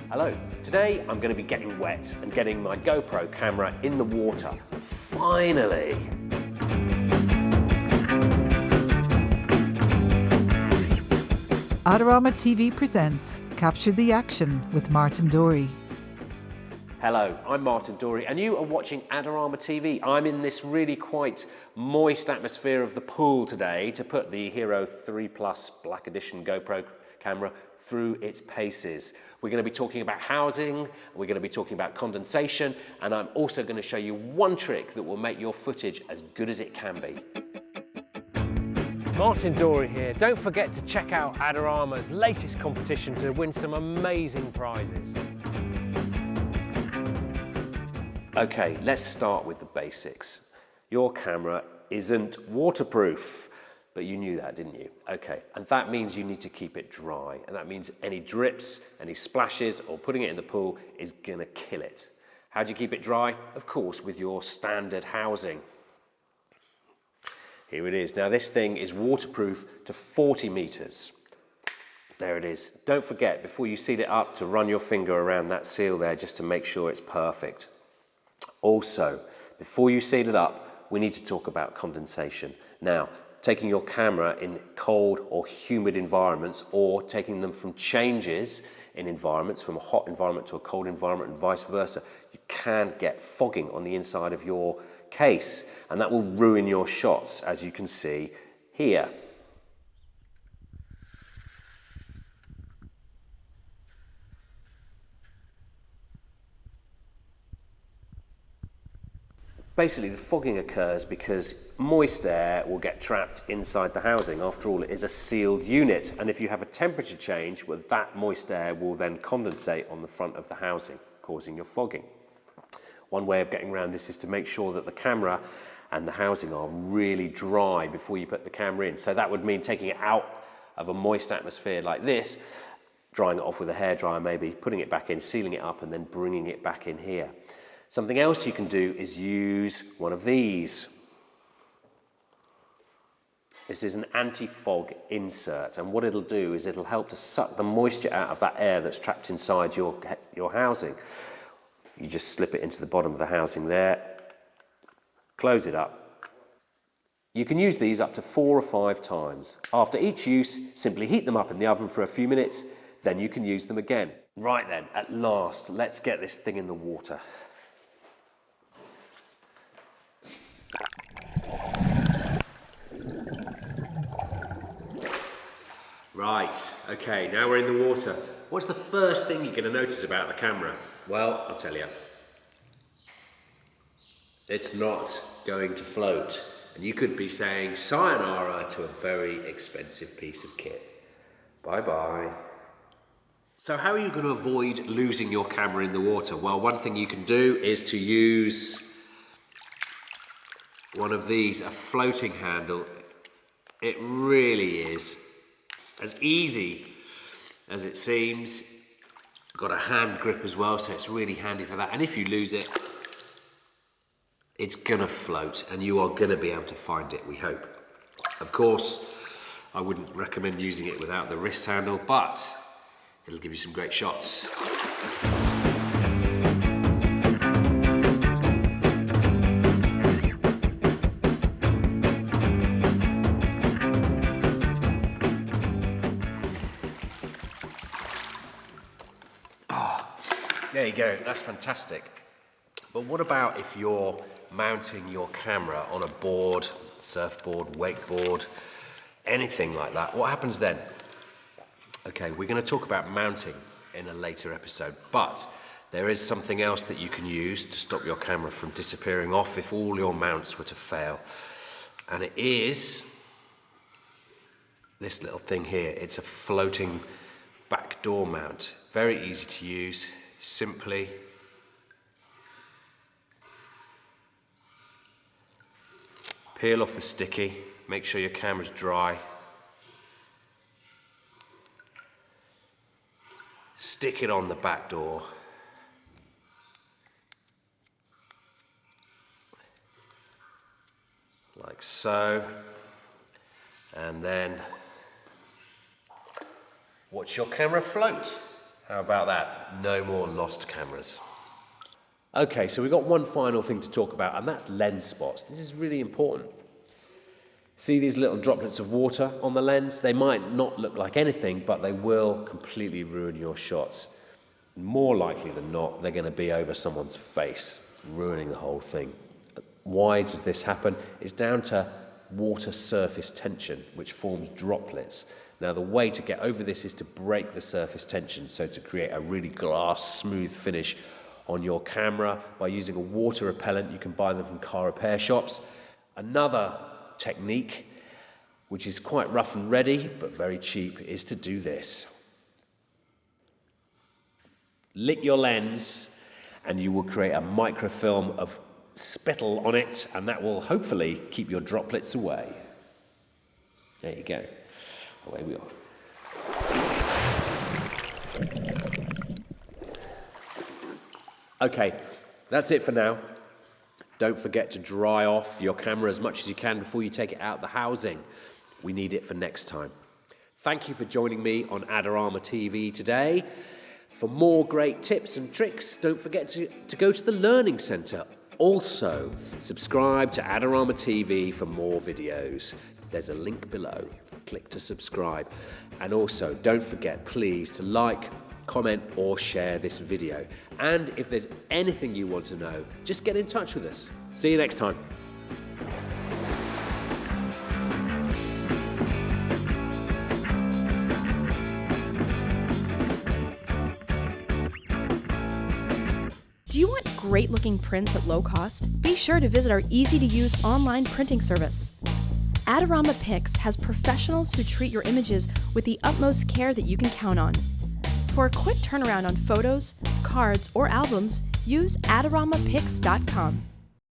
Hello, today I'm going to be getting wet and getting my GoPro camera in the water. Finally! Adorama TV presents Capture the Action with Martin Dorey. Hello, I'm Martin Dorey and you are watching Adorama TV. I'm in this really quite moist atmosphere of the pool today to put the Hero 3 Plus Black Edition GoPro camera through its paces. We're going to be talking about housing, we're going to be talking about condensation, and I'm also going to show you one trick that will make your footage as good as it can be. Martin Dorey here. Don't forget to check out Adorama's latest competition to win some amazing prizes. Okay, let's start with the basics. Your camera isn't waterproof, but you knew that, didn't you? Okay, and that means you need to keep it dry, and that means any drips, any splashes, or putting it in the pool is gonna kill it. How do you keep it dry? Of course, with your standard housing. Here it is. Now this thing is waterproof to 40 meters. There it is. Don't forget, before you seal it up, to run your finger around that seal there just to make sure it's perfect. Also, before you seal it up, we need to talk about condensation. Now, taking your camera in cold or humid environments, or taking them from changes in environments, from a hot environment to a cold environment and vice versa, you can get fogging on the inside of your case, and that will ruin your shots, as you can see here. Basically, the fogging occurs because moist air will get trapped inside the housing. After all, it is a sealed unit, and if you have a temperature change, well, that moist air will then condensate on the front of the housing, causing your fogging. One way of getting around this is to make sure that the camera and the housing are really dry before you put the camera in. So that would mean taking it out of a moist atmosphere like this, drying it off with a hairdryer maybe, putting it back in, sealing it up, and then bringing it back in here. Something else you can do is use one of these. This is an anti-fog insert, and what it'll do is it'll help to suck the moisture out of that air that's trapped inside your housing. You just slip it into the bottom of the housing there, close it up. You can use these up to 4 or 5 times. After each use, simply heat them up in the oven for a few minutes, then you can use them again. Right then, at last, let's get this thing in the water. Right, okay, now we're in the water. What's the first thing you're going to notice about the camera? Well, I'll tell you. It's not going to float. And you could be saying sayonara to a very expensive piece of kit. Bye-bye. So how are you going to avoid losing your camera in the water? Well, one thing you can do is to use one of these, a floating handle. It really is as easy as it seems. Got a hand grip as well, so it's really handy for that. And if you lose it, it's gonna float and you are gonna be able to find it, we hope. Of course, I wouldn't recommend using it without the wrist handle, but it'll give you some great shots. There you go, that's fantastic. But what about if you're mounting your camera on a board, surfboard, wakeboard, anything like that? What happens then? Okay, we're going to talk about mounting in a later episode, but there is something else that you can use to stop your camera from disappearing off if all your mounts were to fail. And it is this little thing here. It's a floating backdoor mount. Very easy to use. Simply peel off the sticky, make sure your camera's dry, stick it on the back door, like so, and then watch your camera float. How about that? No more lost cameras. Okay, so we've got one final thing to talk about, and that's lens spots. This is really important. See these little droplets of water on the lens? They might not look like anything, but they will completely ruin your shots. More likely than not, they're going to be over someone's face, ruining the whole thing. Why does this happen? It's down to water surface tension, which forms droplets. Now, the way to get over this is to break the surface tension, so to create a really glass, smooth finish on your camera by using a water repellent. You can buy them from car repair shops. Another technique, which is quite rough and ready, but very cheap, is to do this. Lick your lens, and you will create a microfilm of spittle on it, and that will hopefully keep your droplets away. There you go. Away we are. Okay, that's it for now. Don't forget to dry off your camera as much as you can before you take it out the housing. We need it for next time. Thank you for joining me on Adorama TV today. For more great tips and tricks, don't forget to go to the Learning Centre. Also, subscribe to Adorama TV for more videos. There's a link below. Click to subscribe. And also, don't forget, please, to like, comment or share this video. And if there's anything you want to know, just get in touch with us. See you next time. Do you want great looking prints at low cost? Be sure to visit our easy-to-use online printing service. Adorama Pix has professionals who treat your images with the utmost care that you can count on. For a quick turnaround on photos, cards, or albums, use adoramapix.com.